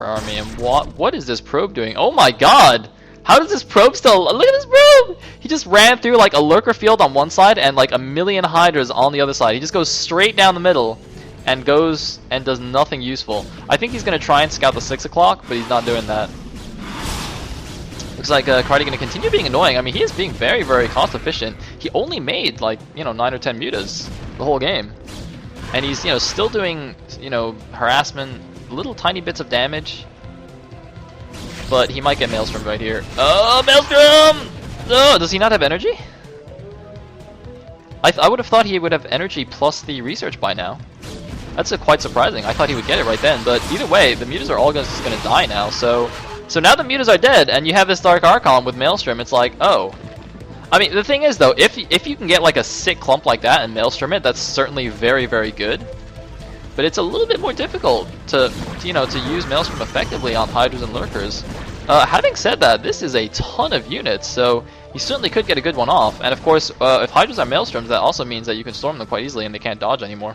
for army. And what is this probe doing? Oh my god! How does this probe still... Look at this probe! He just ran through like a lurker field on one side and like a million hydras on the other side. He just goes straight down the middle and goes and does nothing useful. I think he's going to try and scout the 6 o'clock, but he's not doing that. Looks like Karate going to continue being annoying. I mean, he is being very, very cost efficient. He only made like, 9 or 10 mutas the whole game. And he's, still doing, harassment, little tiny bits of damage. But he might get Maelstrom right here. Oh, Maelstrom! Oh, does he not have energy? I would have thought he would have energy plus the research by now. That's quite surprising. I thought he would get it right then. But either way, the mutas are all just going to die now. So now the mutas are dead, and you have this Dark Archon with Maelstrom. It's like, oh. I mean, the thing is, though, if you can get like a sick clump like that and Maelstrom it, that's certainly very, very good. But it's a little bit more difficult to use Maelstrom effectively on Hydras and Lurkers. Having said that, this is a ton of units, so you certainly could get a good one off. And of course, if Hydras are Maelstroms, that also means that you can storm them quite easily and they can't dodge anymore.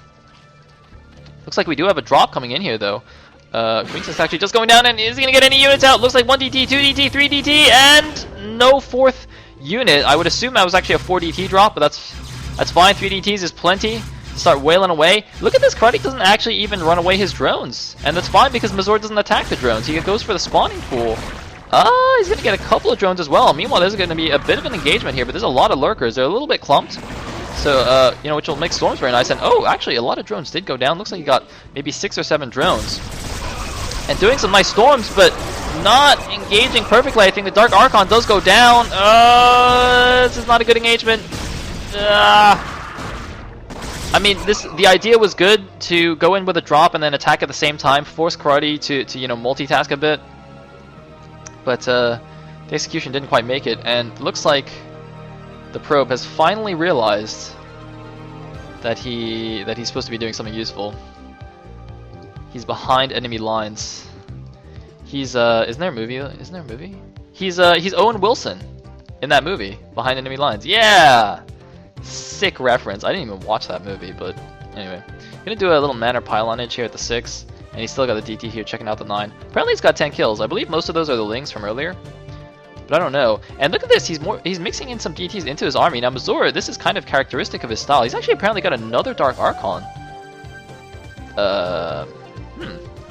Looks like we do have a drop coming in here, though. Princess actually just going down, and is he going to get any units out? Looks like 1 DT, 2 DT, 3 DT, and no 4th unit. I would assume that was actually a 4 DT drop, but that's fine. 3 DTs is plenty. Start wailing away. Look at this, Karate doesn't actually even run away his drones. And that's fine because Mazur doesn't attack the drones. He goes for the spawning pool. He's going to get a couple of drones as well. Meanwhile, there's going to be a bit of an engagement here, but there's a lot of lurkers. They're a little bit clumped. So, which will make storms very nice. And, oh, actually, a lot of drones did go down. Looks like he got maybe 6 or 7 drones. And doing some nice storms, but not engaging perfectly. I think the Dark Archon does go down. This is not a good engagement. I mean, the idea was good to go in with a drop and then attack at the same time, force Karate to multitask a bit. But the execution didn't quite make it, and it looks like the probe has finally realized that he's supposed to be doing something useful. He's behind enemy lines. He's isn't there a movie? Isn't there a movie? He's Owen Wilson in that movie, Behind Enemy Lines. Yeah. Sick reference. I didn't even watch that movie, but anyway. Gonna do a little manor pylonage here at the 6, and he's still got the DT here checking out the 9. Apparently he's got 10 kills. I believe most of those are the Lings from earlier, but I don't know. And look at this, he's mixing in some DTs into his army. Now Mazur, this is kind of characteristic of his style. He's actually apparently got another Dark Archon.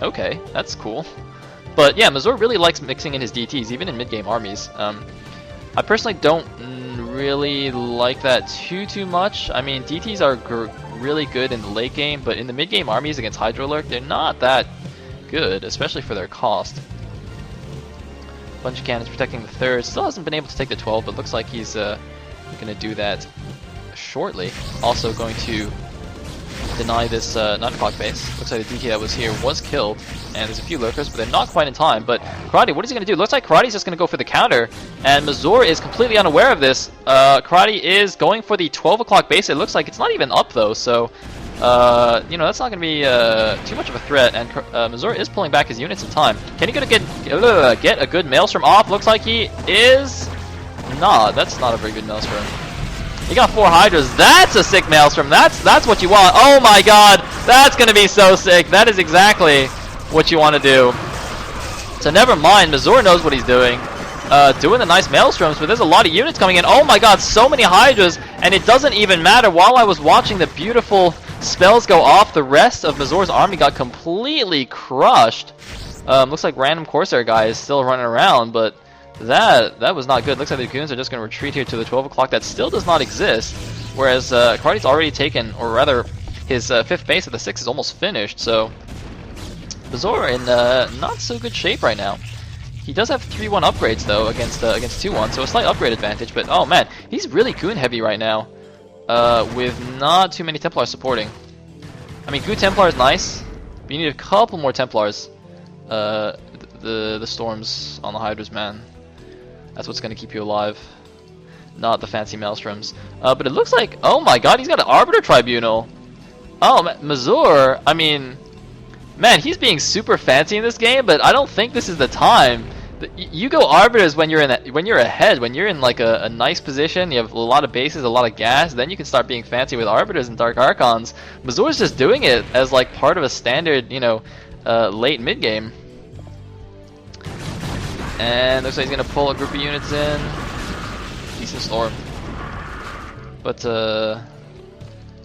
Okay, that's cool. But yeah, Mazur really likes mixing in his DTs, even in mid-game armies. I personally don't really like that too much. I mean, DTs are really good in the late game, but in the mid game armies against Hydra Lurk, they're not that good, especially for their cost. Bunch of cannons protecting the 3rd. Still hasn't been able to take the 12, but looks like he's going to do that shortly. Also going to deny this 9 o'clock base. Looks like the DT that was here was killed, and there's a few lurkers, but they're not quite in time. But Karate, what is he going to do? Looks like Karate's just going to go for the counter, and Mazur is completely unaware of this. Karate is going for the 12 o'clock base. It looks like it's not even up, though, so that's not going to be too much of a threat, and Mazur is pulling back his units in time. Can he get a good Maelstrom off? Looks like he is not. That's not a very good Maelstrom. He got 4 Hydras. That's a sick Maelstrom. That's what you want. Oh my god, that's going to be so sick. That is exactly what you want to do. So never mind, Mazur knows what he's doing. Doing the nice Maelstroms, but there's a lot of units coming in. Oh my god, so many Hydras, and it doesn't even matter. While I was watching the beautiful spells go off, the rest of Mazur's army got completely crushed. Looks like random Corsair guy is still running around, but that was not good. Looks like the goons are just going to retreat here to the 12 o'clock. That still does not exist, whereas Karate's already taken, or rather, his 5th base at the 6 is almost finished, so Mazur in not so good shape right now. He does have 3-1 upgrades, though, against 2-1, so a slight upgrade advantage, but oh man, he's really goon heavy right now, with not too many Templars supporting. I mean, Goon Templar is nice, but you need a couple more Templars. The storms on the Hydras, man. That's what's going to keep you alive, not the fancy Maelstroms. But it looks like, oh my god, he's got an Arbiter Tribunal. Oh, Mazur, I mean, man, he's being super fancy in this game, but I don't think this is the time. You go Arbiters when you're ahead, when you're in like a nice position, you have a lot of bases, a lot of gas, then you can start being fancy with Arbiters and Dark Archons. Mazur's just doing it as like part of a standard, late mid game. And looks like he's gonna pull a group of units in. Decent storm. But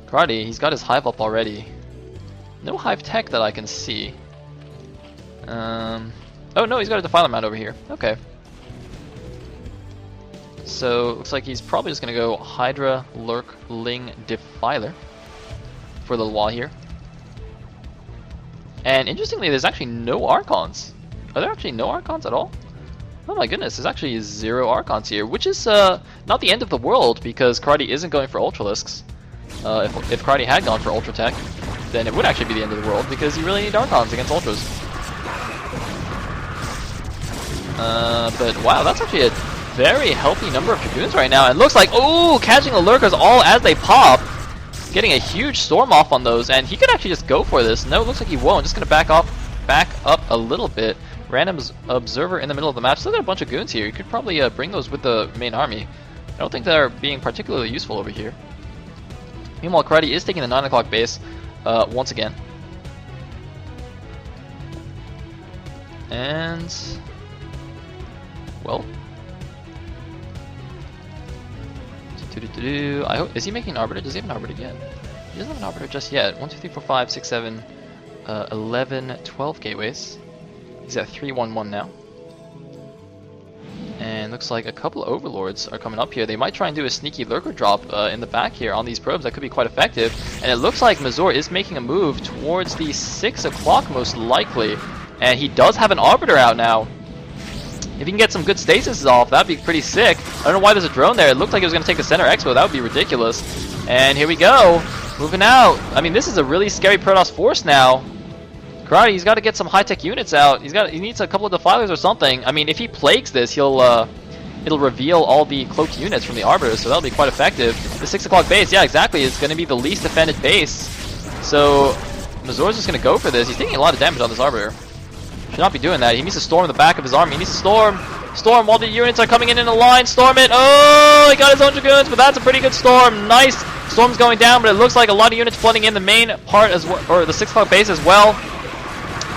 Karate, he's got his hive up already. No hive tech that I can see. Oh no, he's got a defiler mount over here. Okay. So looks like he's probably just gonna go Hydra, Lurkling, Defiler for a little while here. And interestingly, there's actually no Archons. Are there actually no Archons at all? Oh my goodness, there's actually 0 Archons here, which is not the end of the world because Karate isn't going for Ultralisks. If Karate had gone for Ultra Tech, then it would actually be the end of the world because you really need Archons against Ultras. But wow, that's actually a very healthy number of Dragoons right now. And looks like, oh, catching the Lurkers all as they pop. Getting a huge storm off on those, and he could actually just go for this. No, it looks like he won't. Just going to back up a little bit. Random observer in the middle of the map. Still got a bunch of goons here. You could probably bring those with the main army. I don't think they're being particularly useful over here. Meanwhile, Karate is taking the 9 o'clock base once again. And well, I hope, is he making an arbiter? Does he have an arbiter yet? He doesn't have an arbiter just yet. 1, 2, 3, 4, 5, 6, 7, 11, 12 gateways. He's at 311 now. And looks like a couple of overlords are coming up here. They might try and do a sneaky lurker drop in the back here on these probes. That could be quite effective. And it looks like Mazur is making a move towards the 6 o'clock most likely. And he does have an arbiter out now. If he can get some good stasis off, that'd be pretty sick. I don't know why there's a drone there. It looked like it was going to take the center expo. That would be ridiculous. And here we go. Moving out. I mean, this is a really scary Protoss force now. Karate, he's got to get some high-tech units out. He needs a couple of defilers or something. I mean, if he plagues this, it'll reveal all the cloaked units from the arbiters, so that'll be quite effective. The 6 o'clock base, yeah, exactly. It's going to be the least defended base. So Mazur's just going to go for this. He's taking a lot of damage on this arbiter. Should not be doing that. He needs to storm the back of his army. He needs to storm while the units are coming in a line. Storm it. Oh, he got his own dragoons, but that's a pretty good storm. Nice. Storm's going down, but it looks like a lot of units flooding in the main part as well, or the 6 o'clock base as well.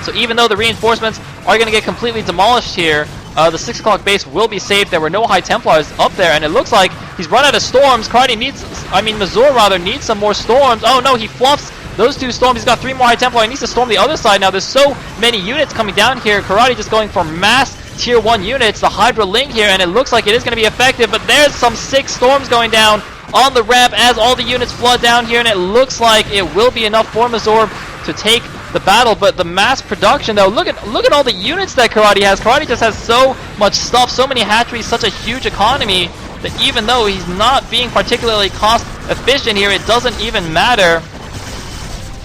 So even though the reinforcements are going to get completely demolished here, the 6 o'clock base will be saved. There were no High Templars up there, and it looks like he's run out of storms. Mazur rather needs some more storms. Oh no, he fluffs those 2 storms. He's got 3 more High Templar. He needs to storm the other side now. There's so many units coming down here. Karate just going for mass tier 1 units. The Hydra Link here, and it looks like it is going to be effective, but there's some 6 storms going down on the ramp as all the units flood down here, and it looks like it will be enough for Mazur to take the battle. But the mass production though, look at all the units that Karate has. Karate just has so much stuff, so many hatcheries, such a huge economy that even though he's not being particularly cost efficient here, it doesn't even matter.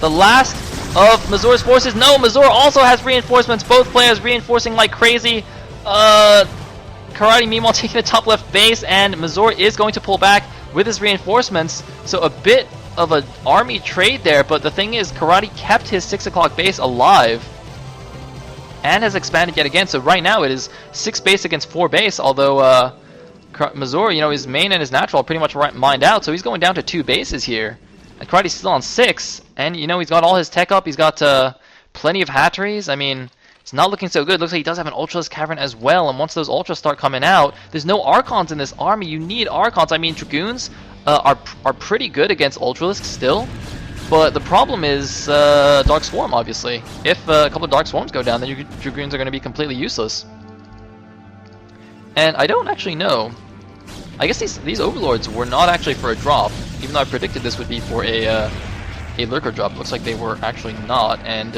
The last of Mazur's forces. No, Mazur also has reinforcements. Both players reinforcing like crazy. Karate meanwhile taking the top left base, and Mazur is going to pull back with his reinforcements. So a bit of an army trade there, but the thing is Karate kept his 6 o'clock base alive and has expanded yet again. So right now it is 6 base against 4 base, although Mazur, his main and his natural are pretty much mined out, so he's going down to 2 bases here. And Karate's still on 6, and he's got all his tech up. He's got plenty of hatcheries. I mean, it's not looking so good. Looks like he does have an Ultralist Cavern as well, and once those Ultras start coming out, there's no Archons in this army. You need Archons. I mean, Dragoons are pretty good against Ultralisks still, but the problem is Dark Swarm, obviously. If a couple of Dark Swarms go down, then your Dragoons are going to be completely useless. And I don't actually know. I guess these Overlords were not actually for a drop, even though I predicted this would be for a Lurker drop. Looks like they were actually not, and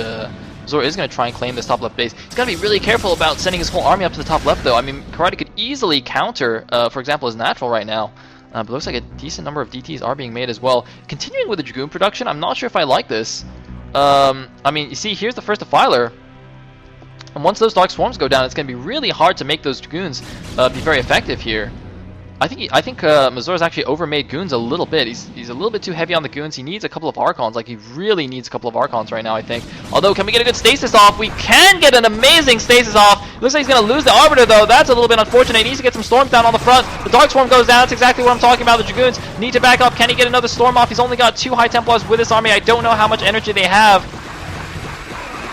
Mazur is going to try and claim this top left base. He's got to be really careful about sending his whole army up to the top left, though. I mean, Karate could easily counter, for example, his natural right now. But looks like a decent number of DTs are being made as well. Continuing with the Dragoon production, I'm not sure if I like this. I mean, you see, here's the first Defiler. And once those Dark Swarms go down, it's going to be really hard to make those Dragoons be very effective here. I think Mazur's actually overmade Goons a little bit. He's a little bit too heavy on the Goons. He needs a couple of Archons. Like, he really needs a couple of Archons right now, I think. Although, can we get a good stasis off? We can get an amazing stasis off. Looks like he's going to lose the Arbiter, though. That's a little bit unfortunate. He needs to get some Storms down on the front. The Dark Swarm goes down. That's exactly what I'm talking about. The Dragoons need to back up. Can he get another Storm off? He's only got 2 High Templars with this army. I don't know how much energy they have.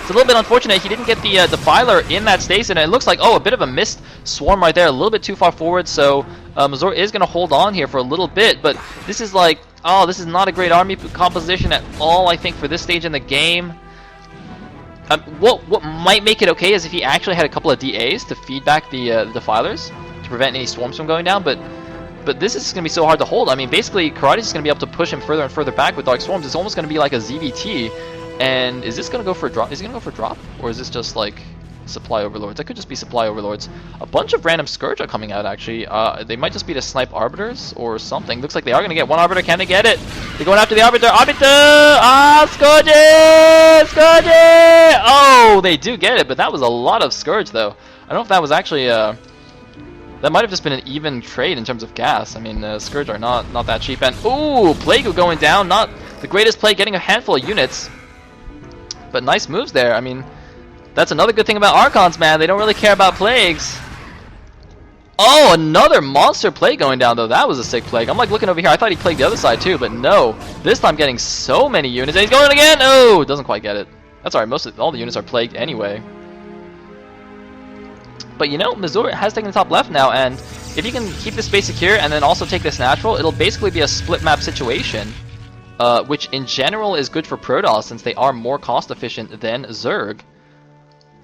It's a little bit unfortunate he didn't get the Defiler in that station, and it looks like, oh, a bit of a missed swarm right there, a little bit too far forward, so Mazur is going to hold on here for a little bit, but this is like, oh, this is not a great army composition at all, I think, for this stage in the game. What might make it okay is if he actually had a couple of DAs to feed back the Defilers to prevent any swarms from going down, but this is going to be so hard to hold. I mean, basically, Karate's just going to be able to push him further and further back with Dark Swarms. It's almost going to be like a ZVT. And is this going to go for a drop? Is he going to go for a drop? Or is this just like Supply Overlords? That could just be Supply Overlords. A bunch of random Scourge are coming out, actually. They might just be to snipe Arbiters or something. Looks like they are going to get one Arbiter. Can they get it? They're going after the Arbiter. Arbiter! Ah, Scourge! Scourge! Oh, they do get it, but that was a lot of Scourge, though. I don't know if that was actually... that might have just been an even trade in terms of gas. I mean, Scourge are not that cheap. And, ooh, Plague going down. Not the greatest play, getting a handful of units. But nice moves there. I mean, that's another good thing about Archons, man. They don't really care about Plagues. Oh, another monster Plague going down, though. That was a sick Plague. I'm like looking over here. I thought he plagued the other side, too. But no. This time getting so many units. And he's going again. Oh, doesn't quite get it. That's alright. All the units are plagued anyway. But you know, Mazur has taken the top left now, and if you can keep this space secure and then also take this natural, it'll basically be a split map situation, which in general is good for Protoss since they are more cost efficient than Zerg.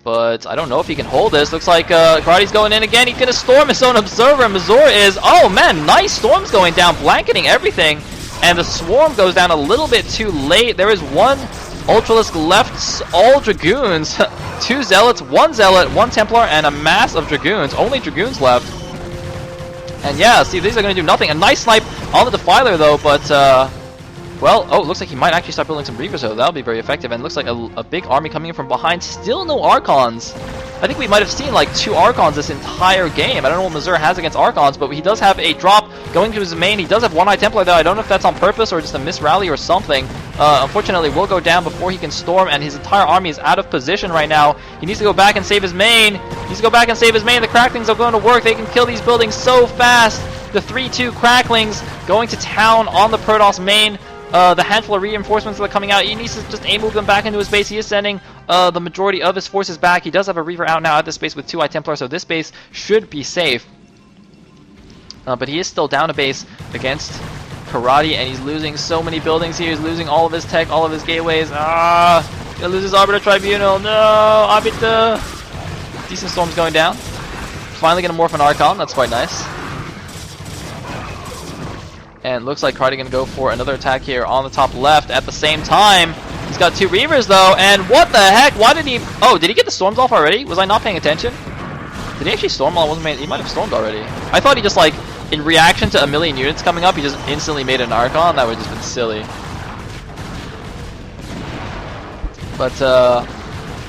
But I don't know if he can hold this. Looks like Karate's going in again. He's going to storm his own Observer. Mazur is, oh man, nice storms going down, blanketing everything, and the swarm goes down a little bit too late. There is one Ultralisk left, all Dragoons. 2 Zealots, 1 Zealot, 1 Templar, and a mass of Dragoons. Only Dragoons left. And yeah, see, these are going to do nothing. A nice snipe on the Defiler, though, but, well, oh, it looks like he might actually start building some Reavers, though. That'll be very effective. And it looks like a big army coming in from behind. Still no Archons. I think we might have seen, like, 2 Archons this entire game. I don't know what Mazur has against Archons, but he does have a drop going to his main. He does have 1 Eye Templar, though. I don't know if that's on purpose or just a misrally or something. Unfortunately, will go down before he can storm, and his entire army is out of position right now. He needs to go back and save his main. He needs to go back and save his main. The Cracklings are going to work. They can kill these buildings so fast. The 3-2 Cracklings going to town on the Protoss main. The handful of reinforcements that are coming out, he needs to just move them back into his base. He is sending the majority of his forces back. He does have a Reaver out now at this base with 2 Eye Templar, so this base should be safe. But he is still down a base against Karate, and he's losing so many buildings here. He's losing all of his tech, all of his gateways. Ah, gonna lose his Arbiter Tribunal. No, Arbiter. Decent storms going down. Finally gonna morph an Archon. That's quite nice. And looks like Karate gonna go for another attack here on the top left at the same time. He's got 2 Reavers though, and what the heck? Why did he? Oh, did he get the storms off already? Was I not paying attention? Did he actually storm while I wasn't made? He might have stormed already. I thought he just like, in reaction to a million units coming up, he just instantly made an Archon. That would have just been silly. But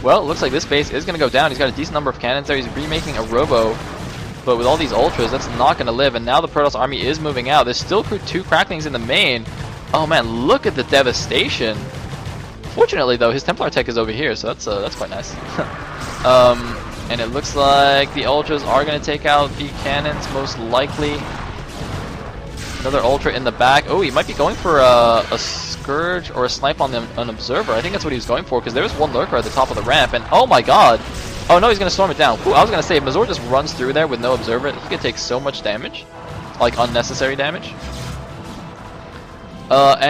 well, it looks like this base is gonna go down. He's got a decent number of cannons there. He's remaking a Robo. But with all these Ultras, that's not going to live. And now the Protoss army is moving out. There's still 2 Cracklings in the main. Oh man, look at the devastation. Fortunately, though, his Templar tech is over here, so that's quite nice. And it looks like the Ultras are going to take out the cannons, most likely. Another Ultra in the back. Oh, he might be going for a Scourge or a Snipe on an Observer. I think that's what he was going for, because there was 1 Lurker at the top of the ramp. And oh my god. Oh no, he's going to storm it down. Ooh, I was going to say, if Mazur just runs through there with no Observer, he could take so much damage. Like, unnecessary damage. And